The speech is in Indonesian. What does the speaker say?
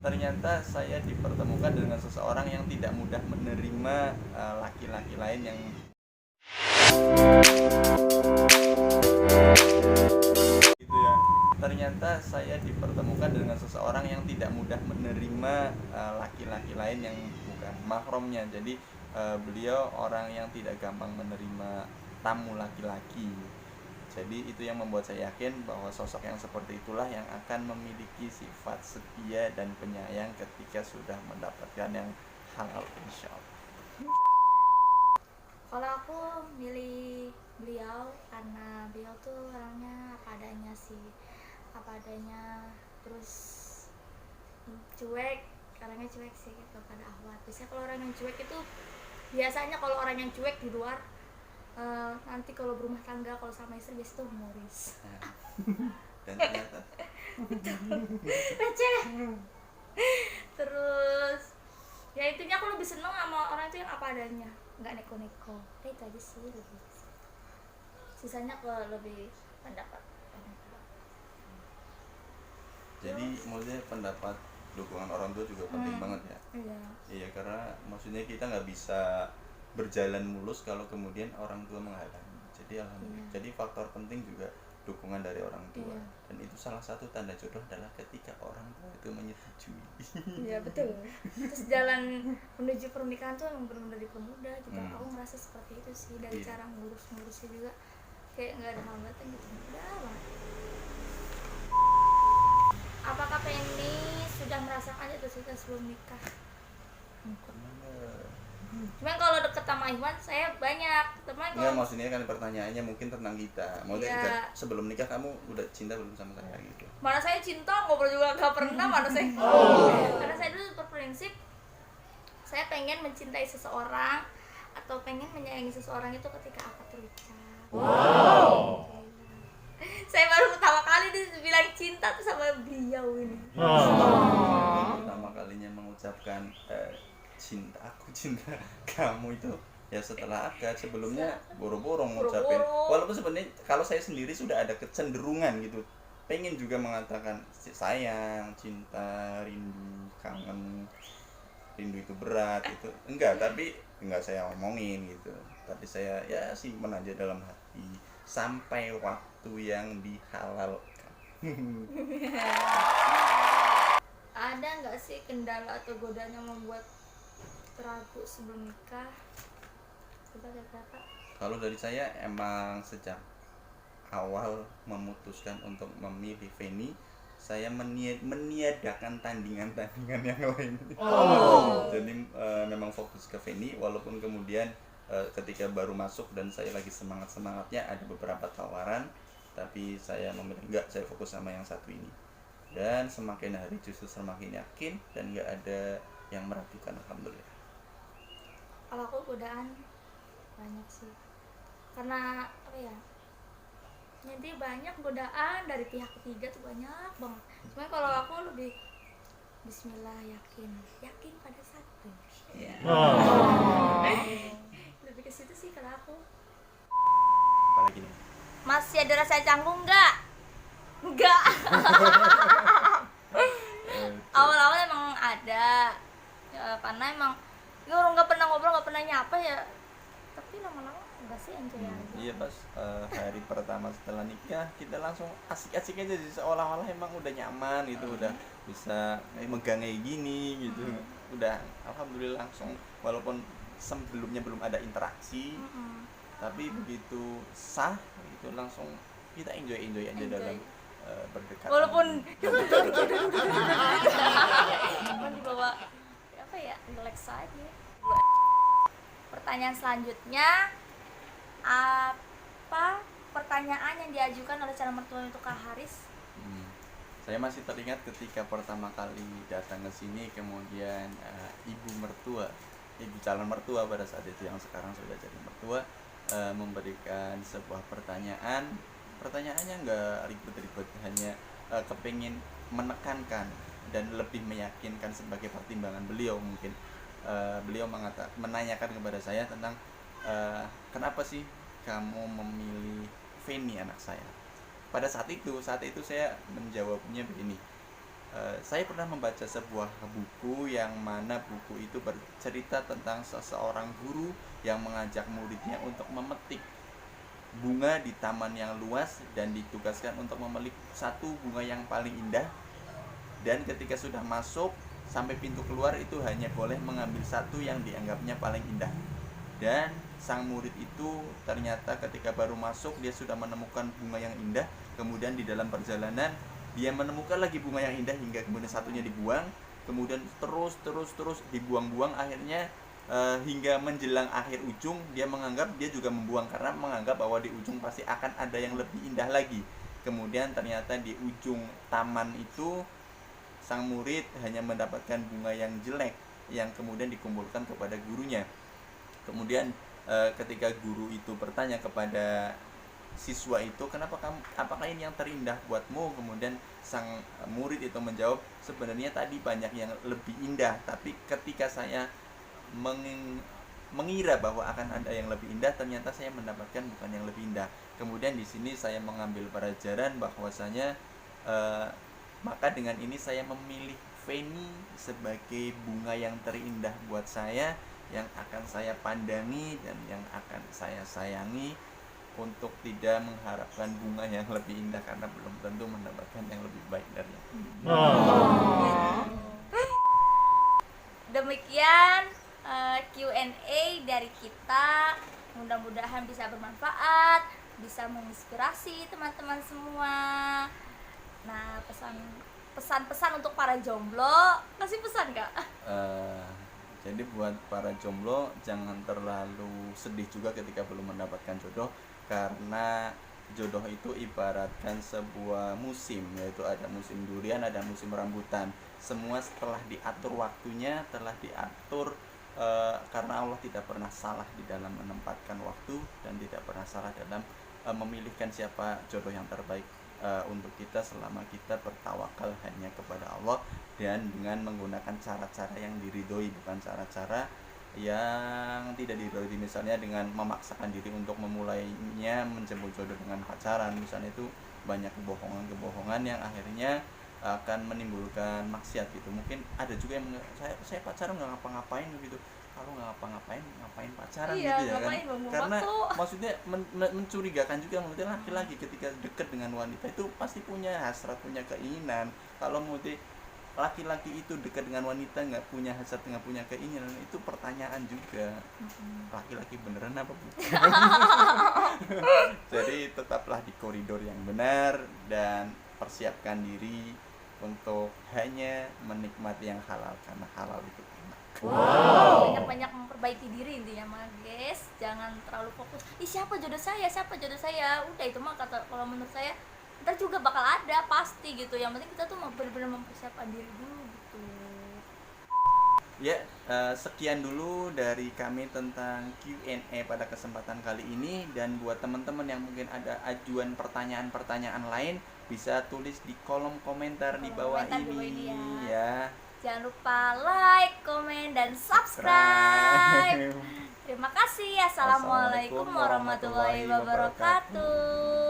Ternyata saya dipertemukan dengan seseorang yang tidak mudah menerima laki-laki lain yang gitu ya. Ternyata saya dipertemukan dengan seseorang yang tidak mudah menerima laki-laki lain yang bukan mahramnya. Jadi beliau orang yang tidak gampang menerima tamu laki-laki. Jadi itu yang membuat saya yakin bahwa sosok yang seperti itulah yang akan memiliki sifat setia dan penyayang ketika sudah mendapatkan yang halal, insya Allah. Kalau aku milih beliau karena beliau tuh orangnya apa adanya sih, apa adanya, terus cuek, orangnya cuek sih gitu pada Ahwat. Biasanya kalau orang yang cuek itu, biasanya kalau orang yang cuek di luar nanti kalau berumah tangga, kalau sama istri biasanya tuh humoris. Dan ternyata Receh. Terus ya intinya aku lebih seneng sama orang itu yang apa adanya, nggak neko-neko. Itu aja sih, lebih sisanya ke lebih pendapat. jadi maksudnya pendapat dukungan orang tua juga penting banget ya. Iya. Iya, karena maksudnya kita nggak bisa berjalan mulus kalau kemudian orang tua menghalangi. Jadi alhamdulillah. Iya. Jadi faktor penting juga dukungan dari orang tua. Iya. Dan itu salah satu tanda jodoh adalah ketika orang tua itu menyetujui. Iya betul. Terus jalan menuju pernikahan tuh emang benar-benar dipermudah gitu. Aku ngerasa seperti itu sih, dari Iya. cara ngurus-ngurusnya juga kayak nggak ada hambatan gitu, mudah banget. Apakah Penny sudah merasakan jatuh cinta sebelum nikah? Cuman kalau deket sama Iwan saya banyak teman. Enggak, maksudnya kan pertanyaannya mungkin tentang kita. Maksudnya Iya. sebelum nikah kamu udah cinta belum sama saya gitu. Mana saya cinta, ngobrol juga nggak pernah. Mana saya karena saya dulu berprinsip saya pengen mencintai seseorang atau pengen menyayangi seseorang itu ketika akad terucap. Wow. Saya baru pertama kali bilang cinta tuh sama beliau ini. Pertama kalinya mengucapkan cinta kamu itu ya setelah akad. Sebelumnya boro-boro ngucapin. Walaupun sebenarnya kalau saya sendiri sudah ada kecenderungan gitu, pengen juga mengatakan sayang, cinta, rindu, kangen. Rindu itu berat itu tapi enggak saya omongin gitu, tapi saya ya simpen aja dalam hati sampai waktu yang dihalalkan. Ada nggak sih kendala atau godaan yang membuat ragu sebelum nikah? Coba kata. Kalau dari saya emang sejak awal memutuskan untuk memilih Feni, saya meniadakan tandingan-tandingan yang lain. Jadi memang fokus ke Feni, walaupun kemudian ketika baru masuk dan saya lagi semangatnya ada beberapa tawaran, tapi saya memilih enggak, saya fokus sama yang satu ini. Dan semakin hari justru semakin yakin dan enggak ada yang meragukan, alhamdulillah. Kalau aku godaan banyak sih, karena apa ya, jadi banyak godaan dari pihak ketiga tuh banyak banget. Cuma kalau aku lebih Bismillah, yakin pada satu. Yeah. Lebih ke situ sih kalau aku. Apalagi nih? Masih ada rasa canggung nggak? Nggak. Awal-awal emang ada ya, karena emang ya orang nggak pernah ngobrol, nggak pernah nyapa ya, tapi lama-lama enggak sih, enjoy aja. Iya, pas hari pertama setelah nikah kita langsung asik-asik aja, jadi seolah-olah emang udah nyaman gitu, udah bisa megang kayak gini gitu. Udah alhamdulillah langsung, walaupun sebelumnya belum ada interaksi, tapi begitu sah gitu langsung kita enjoy aja dalam berdekatan. Walaupun dibawa apa ya, relax aja. Pertanyaan selanjutnya, apa pertanyaan yang diajukan oleh calon mertua untuk Kak Haris? Saya masih teringat ketika pertama kali datang ke sini, kemudian ibu calon mertua pada saat itu yang sekarang sudah jadi mertua, memberikan sebuah pertanyaannya nggak ribet-ribet, hanya kepingin menekankan dan lebih meyakinkan sebagai pertimbangan beliau. Mungkin beliau menanyakan kepada saya tentang kenapa sih kamu memilih Feni, anak saya. Pada saat itu saya menjawabnya begini, saya pernah membaca sebuah buku yang mana buku itu bercerita tentang seseorang guru yang mengajak muridnya untuk memetik bunga di taman yang luas dan ditugaskan untuk memilih satu bunga yang paling indah, dan ketika sudah masuk sampai pintu keluar itu hanya boleh mengambil satu yang dianggapnya paling indah. Dan sang murid itu ternyata ketika baru masuk dia sudah menemukan bunga yang indah, kemudian di dalam perjalanan dia menemukan lagi bunga yang indah hingga kemudian satunya dibuang, kemudian terus dibuang-buang, akhirnya hingga menjelang akhir ujung dia menganggap dia juga membuang karena menganggap bahwa di ujung pasti akan ada yang lebih indah lagi. Kemudian ternyata di ujung taman itu sang murid hanya mendapatkan bunga yang jelek yang kemudian dikumpulkan kepada gurunya. Kemudian ketika guru itu bertanya kepada siswa itu, apakah ini yang terindah buatmu? Kemudian sang murid itu menjawab, sebenarnya tadi banyak yang lebih indah, tapi ketika saya mengira bahwa akan ada yang lebih indah, ternyata saya mendapatkan bukan yang lebih indah. Kemudian di sini saya mengambil pelajaran bahwasanya maka dengan ini saya memilih Feni sebagai bunga yang terindah buat saya, yang akan saya pandangi dan yang akan saya sayangi, untuk tidak mengharapkan bunga yang lebih indah karena belum tentu mendapatkan yang lebih baik dari itu. Demikian Q&A dari kita, mudah-mudahan bisa bermanfaat, bisa menginspirasi teman-teman semua. Nah, pesan-pesan untuk para jomblo, kasih pesan Kak? Jadi buat para jomblo jangan terlalu sedih juga ketika belum mendapatkan jodoh, karena jodoh itu ibaratkan sebuah musim, yaitu ada musim durian, ada musim rambutan. Semua telah diatur waktunya, telah diatur karena Allah tidak pernah salah di dalam menempatkan waktu dan tidak pernah salah dalam memilihkan siapa jodoh yang terbaik untuk kita selama kita bertawakal hanya kepada Allah dan dengan menggunakan cara-cara yang diridhoi, bukan cara-cara yang tidak diridhoi. Misalnya dengan memaksakan diri untuk memulainya menjemput jodoh dengan pacaran, misalnya, itu banyak kebohongan yang akhirnya akan menimbulkan maksiat gitu. Mungkin ada juga yang saya pacaran nggak ngapa-ngapain gitu. Kalau nggak ngapa-ngapain, ngapain pacaran gitu ya kan? Karena maksudnya mencurigakan juga. Maksudnya laki-laki ketika dekat dengan wanita itu pasti punya hasrat, punya keinginan. Kalau laki-laki itu dekat dengan wanita nggak punya hasrat, nggak punya keinginan, itu pertanyaan juga. Laki-laki beneran apa bukan? Jadi tetaplah di koridor yang benar dan persiapkan diri untuk hanya menikmati yang halal, karena halal itu enak. Banyak-banyak memperbaiki diri intinya mah guys, jangan terlalu fokus siapa jodoh saya, udah itu mah kalau menurut saya ntar juga bakal ada pasti gitu. Yang penting kita tuh benar-benar mempersiapkan diri dulu gitu. Ya, sekian dulu dari kami tentang Q&A pada kesempatan kali ini. Dan buat teman-teman yang mungkin ada ajuan pertanyaan-pertanyaan lain, bisa tulis di kolom komentar di bawah ini ya. Jangan lupa like, komen, dan subscribe. Terima kasih. Assalamualaikum warahmatullahi wabarakatuh.